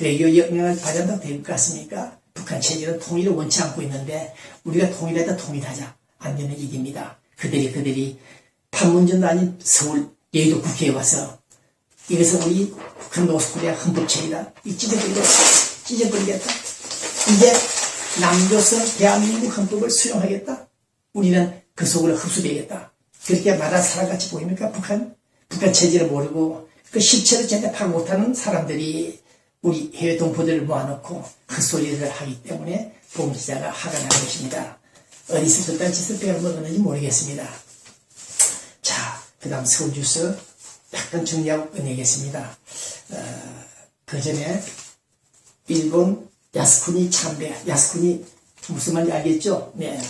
외교 역량을 발휘한다고 될 것 같습니까? 북한 체제는 통일을 원치 않고 있는데 우리가 통일하다 통일하자. 안 되는 일입니다. 그들이 판문점도 아닌 서울 여의도 국회에 와서 이것은 우리 북한 노스코리아 헌법체이다. 이 찢어버리겠다. 이제 남조선 대한민국 헌법을 수용하겠다. 우리는 그 속으로 흡수되겠다. 그렇게 말할 사람같이 보입니까? 북한 체제를 모르고 그 실체를 제대로 파악 못하는 사람들이 우리 해외 동포들을 모아놓고 헛소리를 하기 때문에 봉지자가 화가 나는 것입니다. 어디서 그딴 짓을 빼먹었는지 모르겠습니다. 자, 그 다음 서울 뉴스 약간 정리하고 끝내겠습니다. 그 전에 일본 야스쿠니 참배, 야스쿠니 무슨 말인지 알겠죠? 네.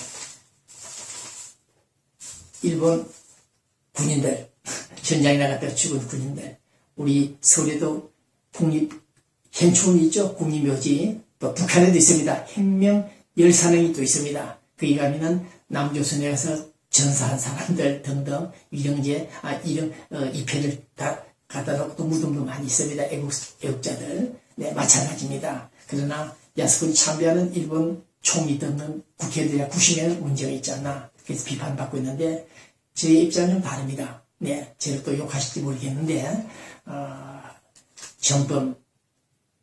일본 군인들, 전장에 나갔다가 죽은 군인들, 우리 서울에도 국립 현충이 있죠? 국립묘지. 또 북한에도 있습니다. 혁명 열사능이 또 있습니다. 거기 가면은 남조선에 가서 전사한 사람들 등등 이패를 다 갖다 놓고 또 무덤도 많이 있습니다. 애국자들. 네, 마찬가지입니다. 그러나 야스쿠니 참배하는 일본 총리 등등 국회의원들이 90명 문제가 있지 않나. 그래서 비판받고 있는데 제 입장은 좀 다릅니다. 네, 저를 또 욕하실지 모르겠는데 정법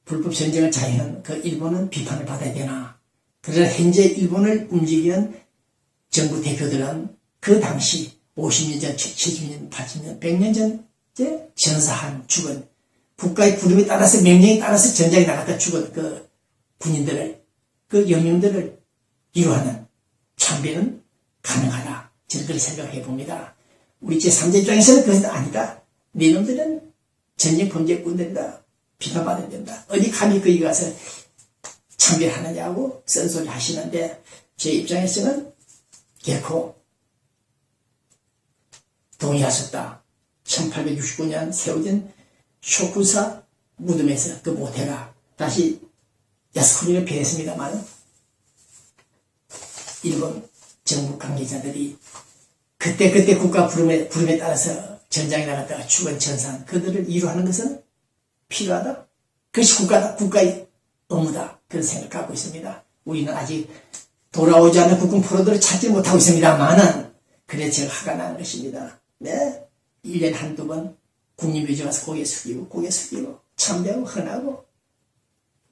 불법 전쟁을 자행한 그 일본은 비판을 받아야 되나. 그러나 현재 일본을 움직이는 정부 대표들은 그 당시 50년 전, 70년, 80년, 100년 전에 전사한 죽은 국가의 구름에 따라서 명령에 따라서 전장에 나갔다 죽은 그 군인들을 그 영령들을 위로하는 참배는 가능하다. 저는 그렇게 생각해 봅니다. 우리 제3자 입장에서는 그것은 아니다. 네 놈들은 전쟁 범죄꾼들이다. 비판받아야 된다. 어디 감히 거기 가서 참배하느냐고 쓴소리 하시는데 제 입장에서는 결코 동의하셨다. 1869년 세워진 쇼쿠사 무덤에서 그 모태가 다시 야스쿠니를 피했습니다만 일본 정부 관계자들이 그때 국가 부름에 따라서 전장에 나갔다가 죽은 전사한 그들을 위로하는 것은 필요하다. 그것이 국가다. 국가의 의무다. 그런 생각을 갖고 있습니다. 우리는 아직 돌아오지 않은 국군 포로들을 찾지 못하고 있습니다만은 그래 제가 화가 나는 것입니다. 네, 1년에 한두 번 국립묘지 와서 고개 숙이고 참배하고 헌하고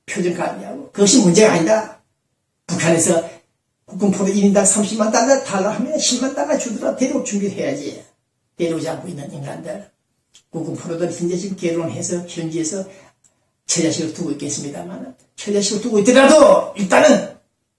표정 관리하고 그것이 문제가 아니다. 북한에서 국군 포로 1인당 30만 달러 하면 10만 달러 주더라. 데려올 준비를 해야지. 데려오지 않고 있는 인간들. 국군 포로들 현재 지금 결혼해서 현지에서 처자식을 두고 있겠습니다만 처자식을 두고 있더라도 일단은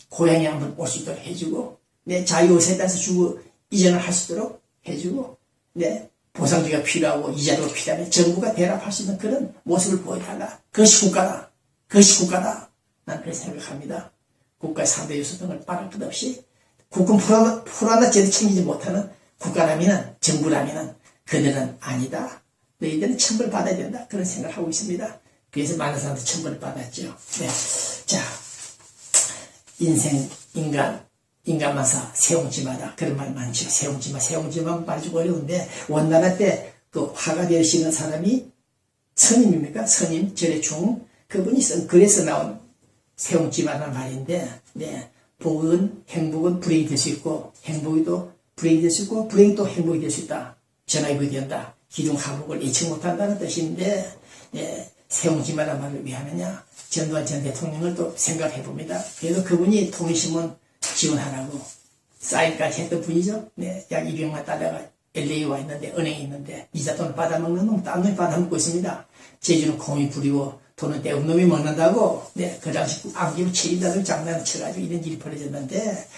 고향에 한번 올 수 있도록 해주고 내 자유의사에 따라서 주고 이전을 할 수 있도록 해주고 내 보상주의가 필요하고 이자도 필요하면 정부가 대납할 수 있는 그런 모습을 보여달라. 그것이 국가다. 난 그렇게 생각합니다. 국가의 3대 요소 등을 빠를 것 없이 국군 포로 하나 제대로 챙기지 못하는 국가라면 정부라면 그들은 아니다. 너희들은 처벌을 받아야 된다. 그런 생각을 하고 있습니다. 그래서 많은 사람들이 처벌을 받았죠. 네. 자, 인간만사 세옹지마다 그런 말 많죠. 세옹지마 말주고 어려운데 원나라 때 그 화가 되시는 사람이 스님입니까? 스님 절의 그분이 쓴 글에서 나온 세옹지마라는 말인데 네. 행복은 불행이 될 수 있고 행복이 또 불행이 될 수 있고 불행이 또 행복이 될 수 있다. 전화위복이 된다. 기둥하복을 예측 못한다는 뜻인데 네. 세옹지마라는 말을 왜 하느냐. 전두환 전 대통령을 또 생각해 봅니다. 그래서 그분이 통일신문 지원하라고 사인까지 했던 분이죠. 네, 약 200만 달러가 LA에 와 있는데 은행에 있는데 이자 돈을 받아먹는 놈 딴 놈이 받아먹고 있습니다. 제주는 공이 부리고 돈은 때운 놈이 먹는다고 네, 그 당시 안기부 책임자들 장난을 쳐가지고 이런 일이 벌어졌는데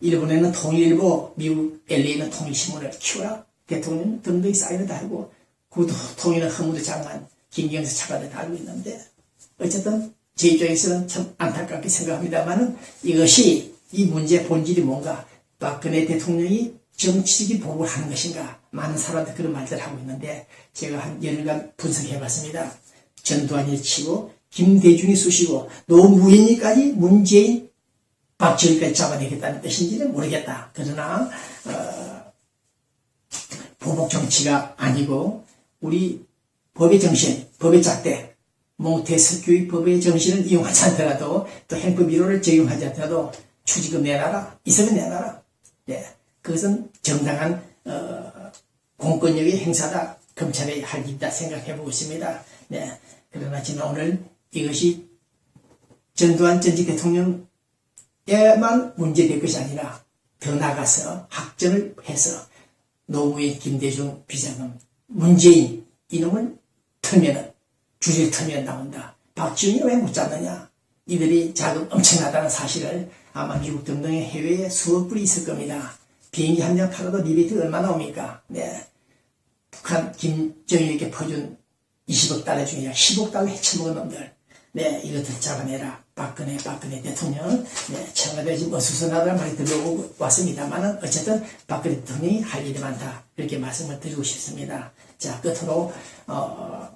일본에는 통일일보 미국 LA는 통일신문을 키워라. 대통령 등등이 사인을 달고 그 통일은 허무도 장관 김경수 차관을 달고 있는데 어쨌든 제 입장에서는 참 안타깝게 생각합니다만은 이것이 이 문제의 본질이 뭔가 박근혜 대통령이 정치적인 보복을 하는 것인가 많은 사람들 그런 말들을 하고 있는데 제가 한 열흘간 분석해봤습니다. 전두환이 치고 김대중이 쑤시고 노무현이까지 문재인 박정희까지 잡아내겠다는 뜻인지는 모르겠다. 그러나 보복 정치가 아니고 우리 법의 정신, 법의 잣대 몽테스큐이법의 정신을 이용하지 않더라도 또 행법 이론을 적용하지 않더라도 추지금 내놔라, 이서면 내놔라. 네, 그것은 정당한 공권력의 행사다. 검찰이 할 일이다 생각해보고 있습니다. 네, 그러나 저는 오늘 이것이 전두환 전직 대통령에만 문제될 것이 아니라 더 나아가서 확정을 해서 노무현, 김대중, 비자금, 문재인 이놈을 털면은 주제를 털면 나온다. 박지원이 왜 못 잡느냐? 이들이 자금 엄청나다는 사실을 아마 미국 등등의 해외에 수억 불이 있을 겁니다. 비행기 한 장 팔아도 리베이트 얼마나 옵니까? 네. 북한 김정일에게 퍼준 20억 달러 중에 10억 달러 해쳐먹은 놈들. 네, 이것들 잡아내라. 박근혜 대통령. 네, 청와대에 지금 어수선하다는 말이 들어왔습니다만은 어쨌든 박근혜 대통령이 할 일이 많다. 이렇게 말씀을 드리고 싶습니다. 자, 끝으로,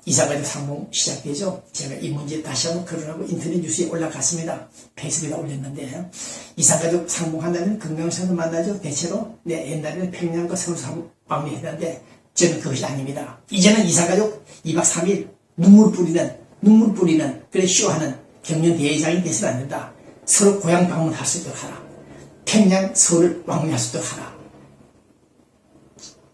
이사가족 상봉 시작되죠. 제가 이 문제 다시 한번 거론하고 인터넷 뉴스에 올라갔습니다. 페이스북에 올렸는데, 이사가족 상봉한다면 금강산을 만나죠. 대체로, 네, 옛날에는 평양과 서울 상봉했는데, 저는 그것이 아닙니다. 이제는 이사가족 2박 3일 눈물 뿌리는, 그래 쇼하는 경연 대회장이 돼서는 안 된다. 서로 고향 방문할 수 있도록 하라. 평양, 서울을 왕래할 수 있도록 하라.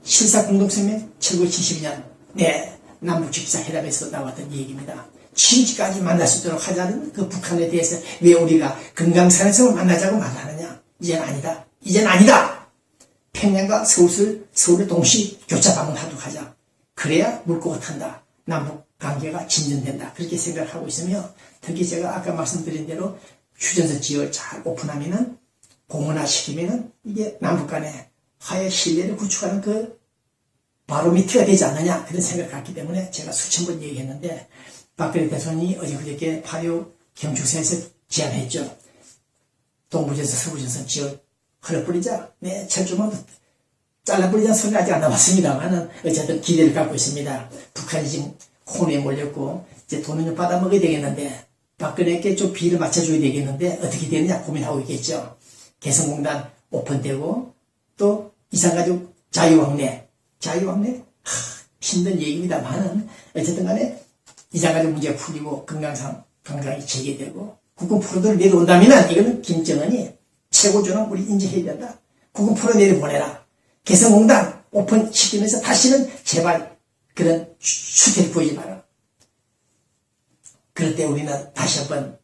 실사공동성명 1972년, 네, 남북직사회담에서 나왔던 얘기입니다. 친지까지 만날 수 있도록 하자는 그 북한에 대해서 왜 우리가 금강산에서 만나자고 말하느냐. 이젠 아니다. 이젠 아니다. 평양과 서울을 동시 교차 방문하도록 하자. 그래야 물꼬가 탄다. 남북 관계가 진전된다. 그렇게 생각하고 있으며, 특히 제가 아까 말씀드린 대로 휴전선 지역을 잘 오픈하면은, 공원화시키면은, 이게 남북 간에 화해 신뢰를 구축하는 그 바로미터가 되지 않느냐, 그런 생각을 갖기 때문에 제가 수천 번 얘기했는데, 박근혜 대통령이 어제 그저께 8.25 경축사에서 제안했죠. 동부전선, 서부전선 지역 흘러버리자. 네, 철조망도 잘라버리자는 소리는 아직 안 나왔습니다만은, 어쨌든 기대를 갖고 있습니다. 북한이 지금 혼에 몰렸고, 이제 돈은 좀 받아먹어야 되겠는데, 박근혜께 좀 비를 맞춰줘야 되겠는데, 어떻게 되느냐 고민하고 있겠죠. 개성공단 오픈되고, 또 이산가족 자유왕래, 힘든 얘기입니다만은, 어쨌든 간에 이산가족 문제가 풀리고, 금강산 관광이 재개되고, 국군 프로들을 내려온다면은, 이거는 김정은이 최고조는 우리 인지해야 된다. 국군 프로 내려보내라. 개성공단 오픈시키면서 다시는 제발 그런 수태를 보이지 마라. 그럴 때 우리는 다시 한번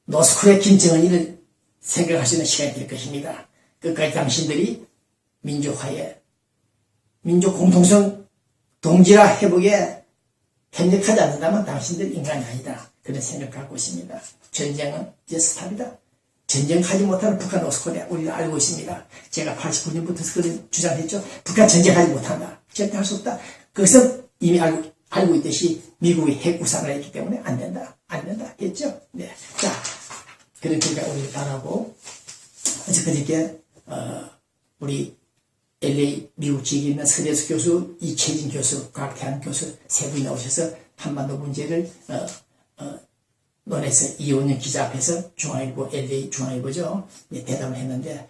노스코리아 김정은이를 생각할 수 있는 시간이 될 것입니다. 끝까지 당신들이 민족화에, 민족 공통성 동질화 회복에 협력하지 않는다면 당신들 인간이 아니다. 그런 생각을 갖고 있습니다. 전쟁은 이제 스탑이다. 전쟁하지 못하는 북한, 노스코리아 우리는 알고 있습니다. 제가 89년부터 그런 주장했죠. 북한 전쟁하지 못한다. 절대 할 수 없다. 그것은 이미 알고 있듯이 미국이 핵 우산을 했기 때문에 안 된다 했죠. 네. 자, 그러니까 우리 바라고 어저께 우리 LA 미국 지역에 있는 서대수 교수, 이채진 교수, 곽태한 교수 세 분이 나오셔서 한반도 문제를 논해서 이원영 기자 앞에서 중앙일보, LA 중앙일보죠. 네, 대답을 했는데,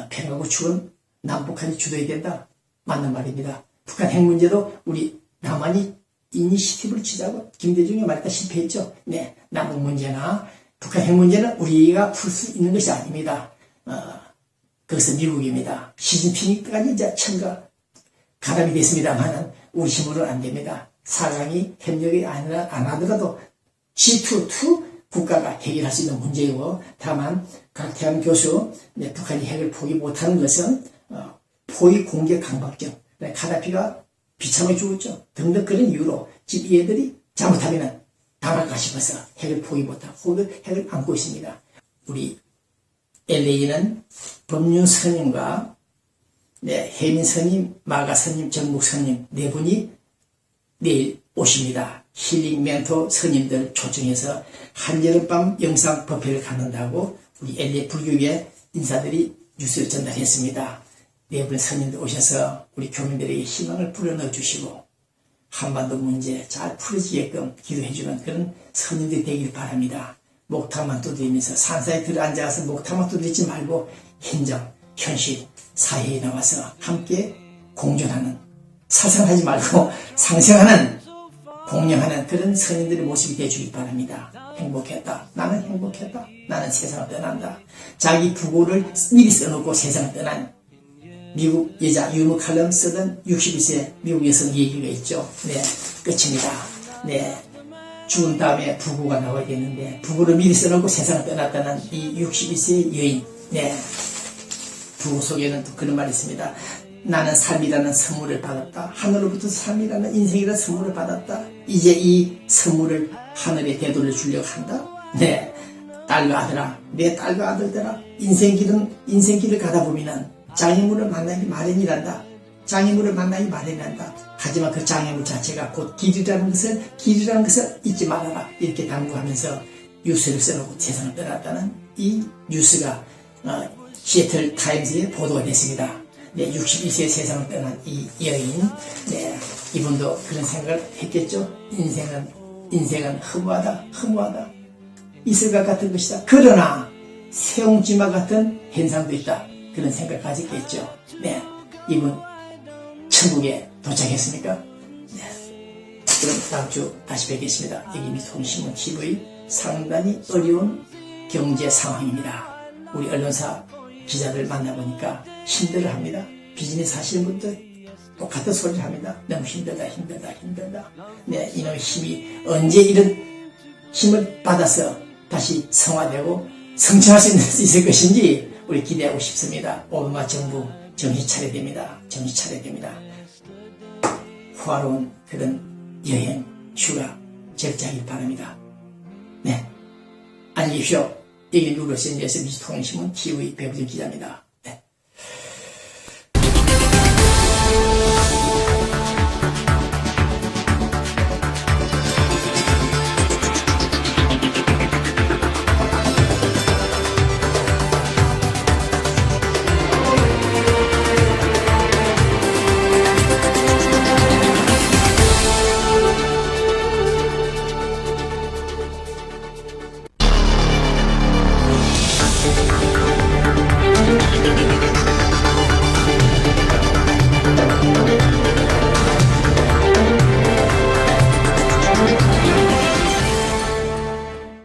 평화 구축은 남북한이 주도해야 된다. 맞는 말입니다. 북한 핵 문제도 우리 남한이 이니시티브를 치자고 김대중이 말했다 실패했죠. 네, 남북 문제나 북한 핵 문제는 우리가 풀 수 있는 것이 아닙니다. 그것은 미국입니다. 시진핑까지 이제 참가 가담이 됐습니다만은 우리 힘으로는 안 됩니다. 4강이 협력이 안 하더라도 G2 국가가 해결할 수 있는 문제이고, 다만 곽태환 교수, 북한이 핵을 포기 못하는 것은 포위 공격 강박증, 카다피가 비참하게 죽었죠. 등등 그런 이유로 지금 얘들이 잘못하면 당할까 싶어서 핵을 포기 못하고 핵을 안고 있습니다. 우리 LA는 법륜 스님 혜민 스님, 마가 스님, 정목 스님 네 분이 내일 오십니다. 힐링 멘토 스님들 초청해서 한여름밤 영상 법회를 갖는다고 우리 LA 불교계 인사들이 뉴스를 전달했습니다. 네 분의 스님들 오셔서 우리 교민들에게 희망을 불어넣어 주시고 한반도 문제 잘 풀어지게끔 기도해주는 그런 스님들이 되길 바랍니다. 목탁만 두드리면서 산사에 들어앉아서 목탁만 두드리지 말고 현장, 현실, 사회에 나와서 함께 공존하는, 사상하지 말고 상생하는 공명하는 그런 선인들의 모습이 되어주기 바랍니다. 행복했다. 나는 행복했다. 나는 세상을 떠난다. 자기 부고를 미리 써놓고 세상을 떠난 미국 여자 유머 칼럼 쓰던 62세 미국 여성 얘기가 있죠. 네, 끝입니다. 네, 죽은 다음에 부고가 나와야겠는데 부고를 미리 써놓고 세상을 떠났다는 이 62세의 여인. 네, 부고 속에는 또 그런 말이 있습니다. 나는 삶이라는 선물을 받았다. 하늘로부터 삶이라는 인생이라는 선물을 받았다. 이제 이 선물을 하늘에 되돌려 주려고 한다. 네, 딸과 아들아, 내 딸과 아들들아, 인생길을 가다 보면은 장애물을 만나기 마련이란다. 장애물을 만나기 마련이란다. 하지만 그 장애물 자체가 곧 길이라는 것을 잊지 말아라. 이렇게 당부하면서 뉴스를 써놓고 세상을 떠났다는 이 뉴스가 시애틀 타임즈에 보도가 됐습니다. 네, 61세의 세상을 떠난 이 여인, 네, 이분도 그런 생각을 했겠죠. 인생은 허무하다. 이슬과 같은 것이다. 그러나 새옹지마 같은 현상도 있다. 그런 생각을 가졌겠죠. 네, 이분 천국에 도착했습니까? 네, 그럼 다음 주 다시 뵙겠습니다. 여기 미통신문 TV 상당히 어려운 경제 상황입니다. 우리 언론사 기자들 만나보니까 힘들어합니다. 비즈니스 하시는 분들 똑같은 소리를 합니다. 너무 힘들다. 네, 이놈의 힘이 언제 이런 힘을 받아서 다시 성화되고 성장할 수 있을 것인지 우리 기대하고 싶습니다. 오바마 정부 정신 차려야 됩니다. 호화로운 그런 여행, 휴가 절제하길 바랍니다. 네, 안녕히 계십시오. 여기 누구로서인데서 미주통신문 TV 배부진 기자입니다.